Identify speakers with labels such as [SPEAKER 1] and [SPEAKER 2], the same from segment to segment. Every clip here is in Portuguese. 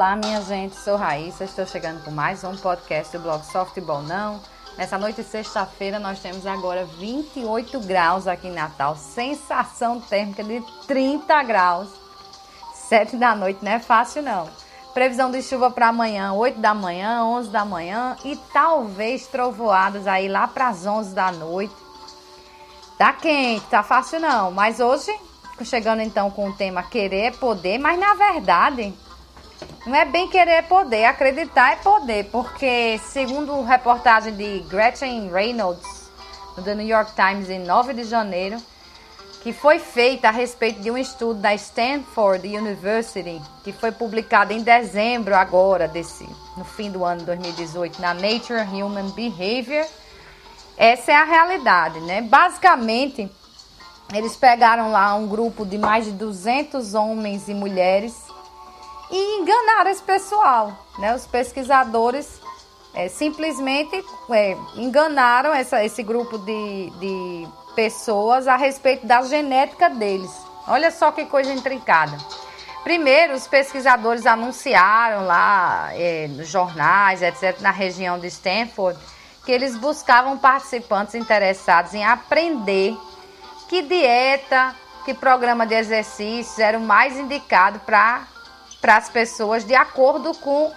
[SPEAKER 1] Olá, minha gente, sou Raíssa, estou chegando com mais um podcast do blog Softball Não. Nessa noite de sexta-feira nós temos agora 28 graus aqui em Natal, sensação térmica de 30 graus, 7 da noite, não é fácil não. Previsão de chuva para amanhã, 8 da manhã, 11 da manhã e talvez trovoadas aí lá para as 11 da noite. Tá quente, tá fácil não, mas hoje, chegando então com o tema querer é poder, mas na verdade não é bem querer é poder, acreditar é poder, porque segundo reportagem de Gretchen Reynolds, no The New York Times, em 9 de janeiro, que foi feita a respeito de um estudo da Stanford University, que foi publicado em dezembro agora, no fim do ano de 2018, na Nature Human Behavior. Essa é a realidade, né? Basicamente, eles pegaram lá um grupo de mais de 200 homens e mulheres e enganaram esse pessoal, né? Os pesquisadores simplesmente enganaram esse grupo de pessoas a respeito da genética deles. Olha só que coisa intrincada. Primeiro, os pesquisadores anunciaram lá nos jornais, etc., na região de Stanford, que eles buscavam participantes interessados em aprender que dieta, que programa de exercícios era o mais indicado para as pessoas, de acordo com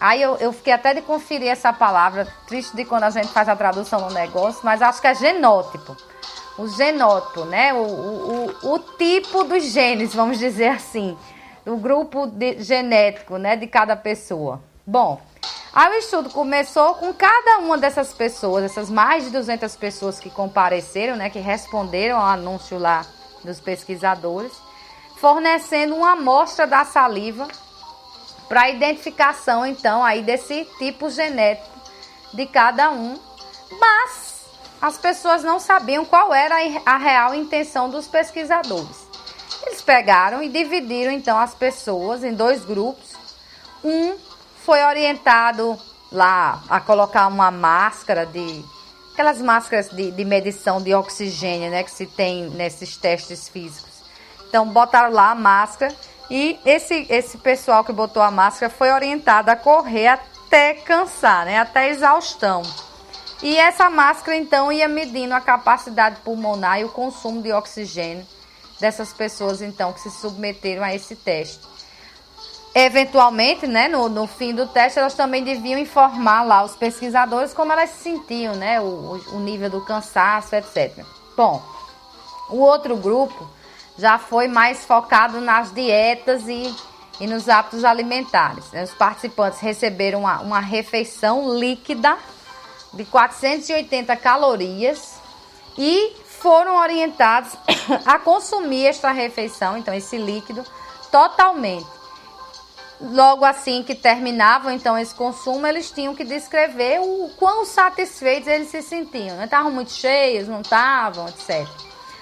[SPEAKER 1] Aí eu fiquei até de conferir essa palavra, triste de quando a gente faz a tradução no negócio, mas acho que é genótipo. O genótipo, né? O tipo dos genes, vamos dizer assim. O grupo genético, né, de cada pessoa. Bom, aí o estudo começou com cada uma dessas pessoas, essas mais de 200 pessoas que compareceram, né, que responderam ao anúncio lá dos pesquisadores, fornecendo uma amostra da saliva para identificação, então, aí desse tipo genético de cada um. Mas as pessoas não sabiam qual era a real intenção dos pesquisadores. Eles pegaram e dividiram, então, as pessoas em dois grupos. Um foi orientado lá a colocar uma máscara aquelas máscaras de medição de oxigênio, né, que se tem nesses testes físicos. Então, botaram lá a máscara e esse pessoal que botou a máscara foi orientado a correr até cansar, né, até exaustão. E essa máscara, então, ia medindo a capacidade pulmonar e o consumo de oxigênio dessas pessoas, então, que se submeteram a esse teste. Eventualmente, né, no fim do teste, elas também deviam informar lá os pesquisadores como elas se sentiam, né, o nível do cansaço, etc. Bom, o outro grupo já foi mais focado nas dietas e nos hábitos alimentares. Os participantes receberam uma refeição líquida de 480 calorias e foram orientados a consumir esta refeição, então esse líquido, totalmente. Logo assim que terminavam então esse consumo, eles tinham que descrever o quão satisfeitos eles se sentiam. Não estavam muito cheios, não estavam, etc.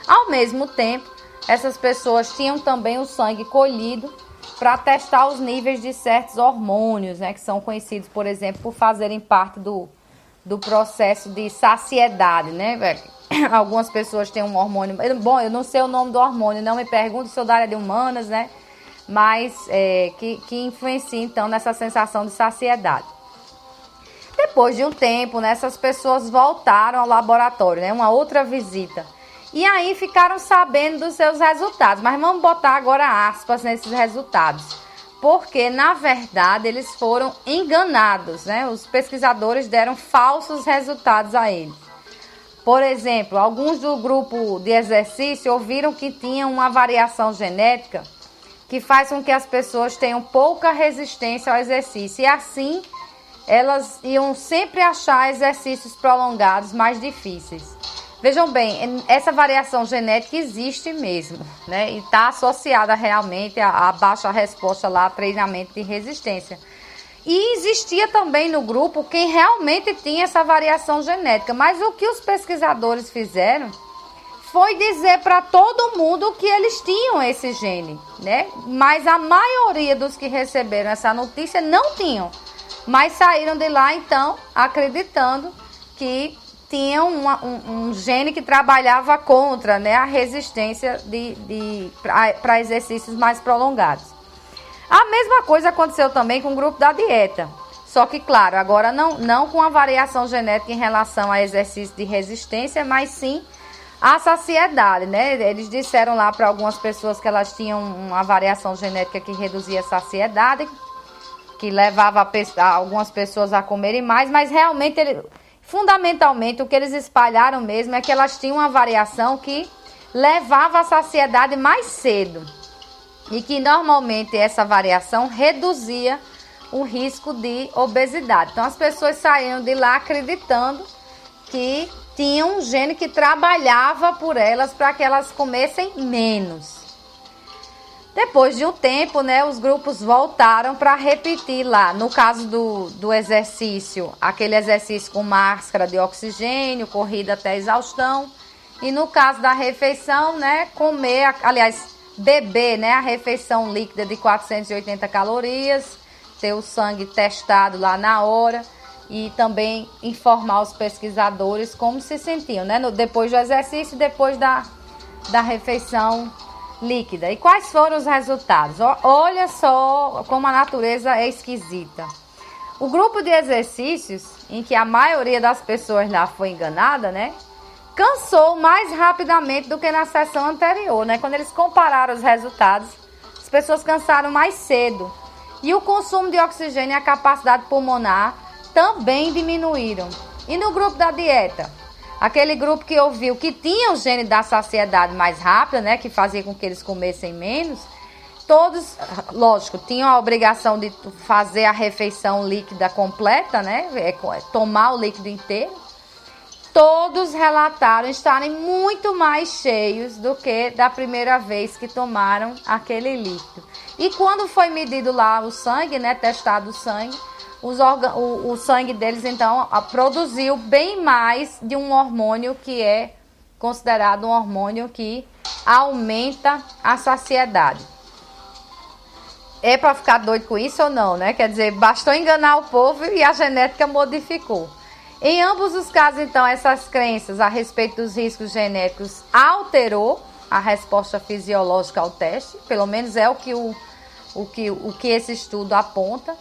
[SPEAKER 1] Ao mesmo tempo, essas pessoas tinham também o sangue colhido para testar os níveis de certos hormônios, né, que são conhecidos, por exemplo, por fazerem parte do processo de saciedade, né? Algumas pessoas têm um hormônio... Bom, eu não sei o nome do hormônio, não me pergunto, sou da área de humanas, né? Mas que influencia, então, nessa sensação de saciedade. Depois de um tempo, né, essas pessoas voltaram ao laboratório, né? Uma outra visita. E aí ficaram sabendo dos seus resultados. Mas vamos botar agora aspas nesses resultados. Porque, na verdade, eles foram enganados, né? Os pesquisadores deram falsos resultados a eles. Por exemplo, alguns do grupo de exercício ouviram que tinham uma variação genética que faz com que as pessoas tenham pouca resistência ao exercício. E assim, elas iam sempre achar exercícios prolongados mais difíceis. Vejam bem, essa variação genética existe mesmo, né? E está associada realmente a baixa resposta lá a treinamento de resistência. E existia também no grupo quem realmente tinha essa variação genética. Mas o que os pesquisadores fizeram foi dizer para todo mundo que eles tinham esse gene, né? Mas a maioria dos que receberam essa notícia não tinham. Mas saíram de lá, então, acreditando que tinham um gene que trabalhava contra, né, a resistência para exercícios mais prolongados. A mesma coisa aconteceu também com o grupo da dieta. Só que, claro, agora não com a variação genética em relação a exercício de resistência, mas sim a saciedade, né? Eles disseram lá para algumas pessoas que elas tinham uma variação genética que reduzia a saciedade, que levava algumas pessoas a comerem mais, mas realmente, fundamentalmente, o que eles espalharam mesmo é que elas tinham uma variação que levava a saciedade mais cedo e que normalmente essa variação reduzia o risco de obesidade. Então as pessoas saíam de lá acreditando que tinha um gene que trabalhava por elas para que elas comessem menos. Depois de um tempo, né, os grupos voltaram para repetir lá. No caso do exercício, aquele exercício com máscara de oxigênio, corrida até exaustão. E no caso da refeição, né, beber, né, a refeição líquida de 480 calorias, ter o sangue testado lá na hora e também informar os pesquisadores como se sentiam, né, depois do exercício e depois da refeição líquida. E quais foram os resultados? Olha só como a natureza é esquisita. O grupo de exercícios, em que a maioria das pessoas lá foi enganada, né, cansou mais rapidamente do que na sessão anterior, né? Quando eles compararam os resultados, as pessoas cansaram mais cedo. E o consumo de oxigênio e a capacidade pulmonar também diminuíram. E no grupo da dieta? Aquele grupo que ouviu que tinha o gene da saciedade mais rápida, né? Que fazia com que eles comessem menos. Todos, lógico, tinham a obrigação de fazer a refeição líquida completa, né? Tomar o líquido inteiro. Todos relataram estarem muito mais cheios do que da primeira vez que tomaram aquele líquido. E quando foi medido lá o sangue, né, testado o sangue, o sangue deles, então, produziu bem mais de um hormônio que é considerado um hormônio que aumenta a saciedade. É para ficar doido com isso ou não, né? Quer dizer, bastou enganar o povo e a genética modificou. Em ambos os casos, então, essas crenças a respeito dos riscos genéticos alterou a resposta fisiológica ao teste, pelo menos é o que esse estudo aponta.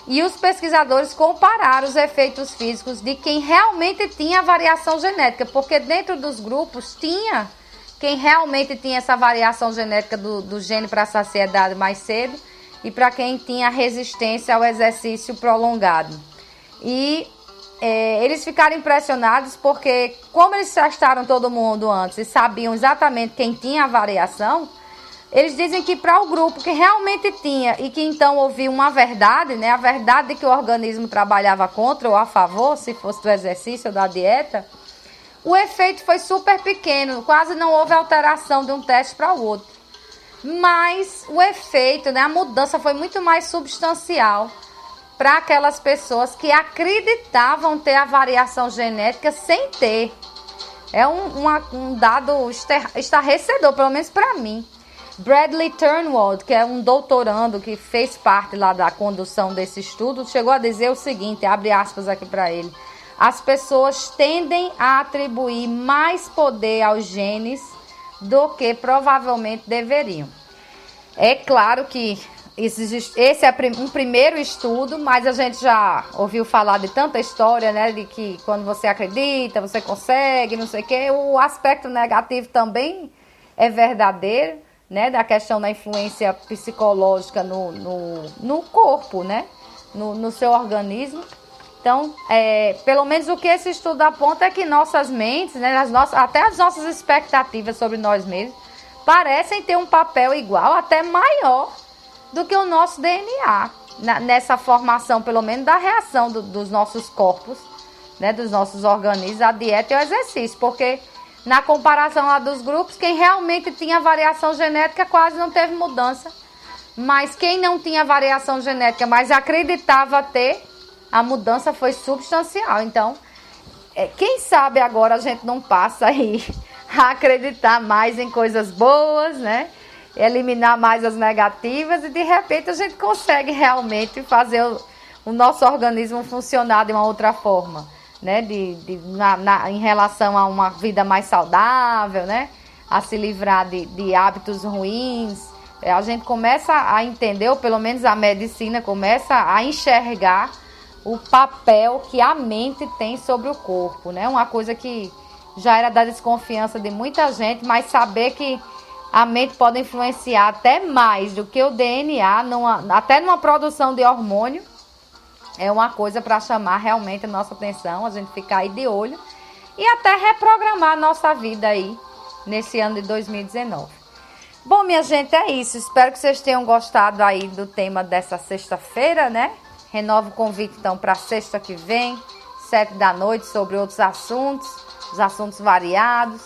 [SPEAKER 1] E os pesquisadores compararam os efeitos físicos de quem realmente tinha variação genética, porque dentro dos grupos tinha quem realmente tinha essa variação genética do gene para a saciedade mais cedo e para quem tinha resistência ao exercício prolongado. E eles ficaram impressionados porque, como eles testaram todo mundo antes e sabiam exatamente quem tinha a variação, eles dizem que para o grupo que realmente tinha e que então ouviu uma verdade, né, a verdade de que o organismo trabalhava contra ou a favor, se fosse do exercício ou da dieta, o efeito foi super pequeno, quase não houve alteração de um teste para o outro. Mas o efeito, né, a mudança foi muito mais substancial para aquelas pessoas que acreditavam ter a variação genética sem ter. É um dado estarrecedor, pelo menos para mim. Bradley Turnwald, que é um doutorando que fez parte lá da condução desse estudo, chegou a dizer o seguinte, abre aspas aqui para ele: as pessoas tendem a atribuir mais poder aos genes do que provavelmente deveriam. É claro que esse é um primeiro estudo, mas a gente já ouviu falar de tanta história, né, de que quando você acredita, você consegue, não sei o quê. O aspecto negativo também é verdadeiro, né, da questão da influência psicológica no corpo, né, no seu organismo. Então, pelo menos o que esse estudo aponta é que nossas mentes, né, até as nossas expectativas sobre nós mesmos, parecem ter um papel igual, até maior, do que o nosso DNA, nessa formação, pelo menos, da reação dos nossos corpos, né, dos nossos organismos, a dieta e o exercício, porque na comparação lá dos grupos, quem realmente tinha variação genética quase não teve mudança, mas quem não tinha variação genética, mas acreditava ter, a mudança foi substancial. Então, quem sabe agora a gente não passa aí a acreditar mais em coisas boas, né? Eliminar mais as negativas e de repente a gente consegue realmente fazer o nosso organismo funcionar de uma outra forma, né? Em relação a uma vida mais saudável, né? A se livrar de hábitos ruins, A gente começa a entender, ou pelo menos a medicina começa a enxergar o papel que a mente tem sobre o corpo, né? Uma coisa que já era da desconfiança de muita gente, mas saber que a mente pode influenciar até mais do que o DNA, até numa produção de hormônio, é uma coisa para chamar realmente a nossa atenção, a gente ficar aí de olho e até reprogramar a nossa vida aí nesse ano de 2019. Bom, minha gente, é isso. Espero que vocês tenham gostado aí do tema dessa sexta-feira, né? Renovo o convite, então, para sexta que vem, 7 da noite, sobre outros assuntos, os assuntos variados.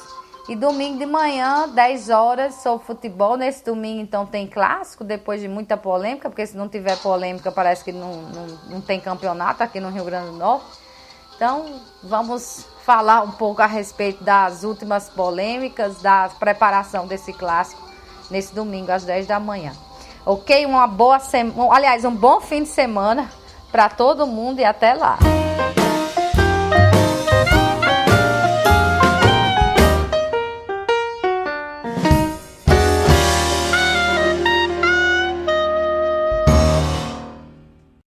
[SPEAKER 1] E domingo de manhã, 10 horas, sobre futebol. Nesse domingo, então, tem clássico, depois de muita polêmica, porque se não tiver polêmica, parece que não tem campeonato aqui no Rio Grande do Norte. Então, vamos falar um pouco a respeito das últimas polêmicas, da preparação desse clássico, nesse domingo, às 10 da manhã. Ok? Uma boa semana, aliás, um bom fim de semana para todo mundo e até lá.